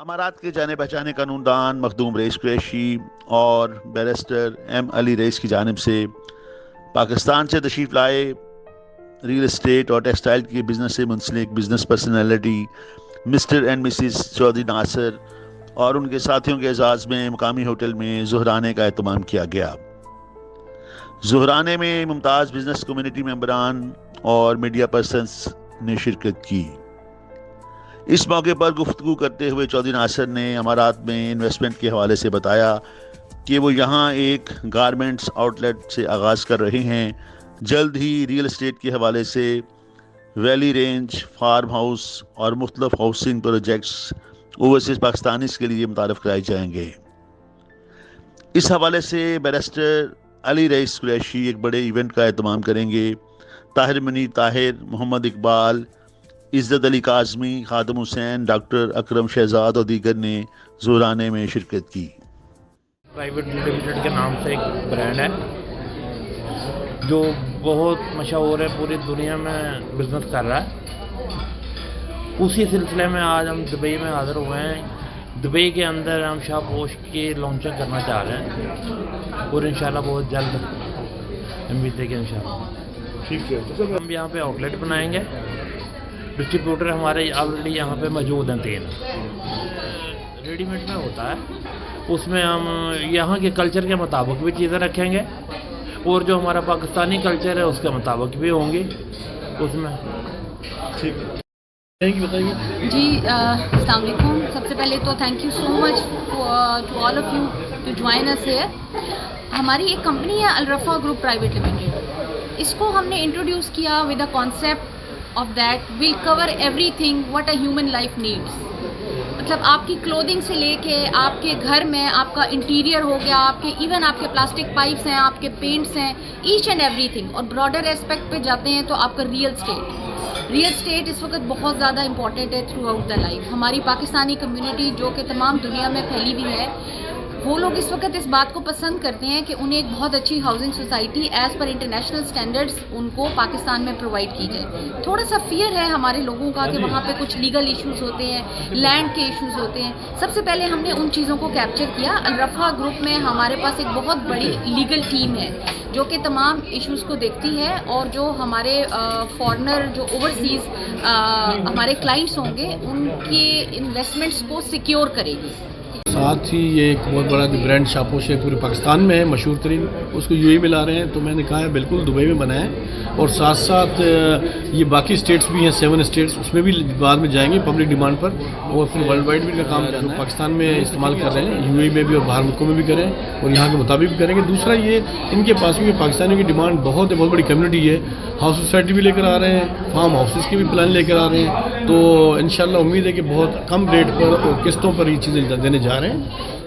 امارات کے جانے پہچانے قانون دان مخدوم رئیس قریشی اور بیرسٹر ایم علی رئیس کی جانب سے پاکستان سے تشریف لائے ریل اسٹیٹ اور ٹیکسٹائل کے بزنس سے منسلک business personality mister and missus Chaudhry Nasir اور ان کے ساتھیوں کے اعزاز میں مقامی ہوٹل میں ظہرانے کا اہتمام کیا گیا۔ ظہرانے میں ممتاز بزنس کمیونٹی ممبران اور میڈیا پرسنز نے شرکت کی۔ اس موقع پر گفتگو کرتے ہوئے چودھری ناصر نے امارات میں انویسٹمنٹ کے حوالے سے بتایا کہ وہ یہاں ایک گارمنٹس آؤٹ لیٹ سے آغاز کر رہے ہیں۔ جلد ہی ریل اسٹیٹ کے حوالے سے ویلی رینج، فارم ہاؤس اور مختلف ہاؤسنگ پروجیکٹس اوورسیز پاکستانیز کے لیے متعارف کرائے جائیں گے۔ اس حوالے سے بیرسٹر علی رئیس قریشی ایک بڑے ایونٹ کا اہتمام کریں گے۔ طاہر منیر طاہر، محمد اقبال، عزت علی کاظمی، خادم حسین، ڈاکٹر اکرم شہزاد اور دیگر نے ظہرانے میں شرکت کی۔ پرائیویٹ لمیٹڈ کے نام سے ایک برانڈ ہے جو بہت مشہور ہے، پوری دنیا میں بزنس کر رہا ہے۔ اسی سلسلے میں آج ہم دبئی میں حاضر ہوئے ہیں۔ دبئی کے اندر ہم شاہ پوش کی لانچنگ کرنا چاہ رہے ہیں اور انشاءاللہ بہت جلد امید ہے کہ انشاءاللہ ٹھیک ہے۔ ہم یہاں پہ آؤٹ لیٹ بنائیں گے۔ ڈسٹریبیوٹر ہمارے آلریڈی یہاں پہ موجود ہیں 3۔ ریڈی میڈ میں ہوتا ہے، اس میں ہم یہاں کے کلچر کے مطابق بھی چیزیں رکھیں گے اور جو ہمارا پاکستانی کلچر ہے اس کے مطابق بھی ہوں گی اس میں۔ ٹھیک ہے، بتائیے جی السلام علیکم۔ سب سے پہلے تو thank you so much to all of you to join us here. ہماری ایک کمپنی ہے الرفا گروپ پرائیویٹ لمیٹڈ۔ اس کو ہم نے انٹروڈیوس کیا with a concept of that will cover everything what a human life needs. مطلب آپ کی کلودنگ سے لے کے آپ کے گھر میں آپ کا انٹیریئر ہو گیا، آپ کے ایون آپ کے پلاسٹک پائپس ہیں، آپ کے پینٹس ہیں، ایچ اینڈ ایوری تھنگ۔ اور براڈر اسپیکٹ پہ جاتے ہیں تو آپ کا ریئل اسٹیٹ اس وقت بہت زیادہ امپورٹنٹ ہے تھرو آؤٹ دا لائف۔ ہماری پاکستانی کمیونٹی جو کہ تمام دنیا میں پھیلی ہوئی ہے، وہ لوگ اس وقت اس بات کو پسند کرتے ہیں کہ انہیں ایک بہت اچھی housing society as per international standards ان کو پاکستان میں پرووائڈ کی جائے۔ تھوڑا سا فیئر ہے ہمارے لوگوں کا کہ وہاں پہ کچھ لیگل ایشوز ہوتے ہیں، لینڈ کے ایشوز ہوتے ہیں۔ سب سے پہلے ہم نے ان چیزوں کو کیپچر کیا۔ الرفا گروپ میں ہمارے پاس ایک بہت بڑی لیگل ٹیم ہے جو کہ تمام ایشوز کو دیکھتی ہے اور جو ہمارے فارنر جو اوورسیز ہمارے کلائنٹس ہوں گے ان کے انویسٹمنٹس کو سیکیور کرے گی۔ ساتھ ہی یہ ایک بہت بڑا برانڈ شاپوش ہے، پورے پاکستان میں ہے، مشہور ترین، اس کو یو اے میں لا رہے ہیں۔ تو میں نے کہا ہے بالکل دبئی میں بنائیں، اور ساتھ ساتھ یہ باقی اسٹیٹس بھی ہیں 7 اسٹیٹس، اس میں بھی بعد میں جائیں گے پبلک ڈیمانڈ پر، اور پھر ورلڈ وائڈ بھی کا کام جو پاکستان میں استعمال کر رہے ہیں، یو اے میں بھی اور باہر ملکوں میں بھی کریں اور یہاں کے مطابق بھی کریں گے۔ دوسرا یہ ان کے پاس بھی پاکستانیوں کی ڈیمانڈ بہت بڑی کمیونٹی ہے، ہاؤس سوسائٹی بھی لے کر آ رہے ہیں، فارم ہاؤسز کے بھی پلان لے کر آ رہے ہیں۔ تو انشاءاللہ امید ہے کہ بہت کم ریٹ پر اور قسطوں پر یہ چیزیں دینے جا رہے ہیں۔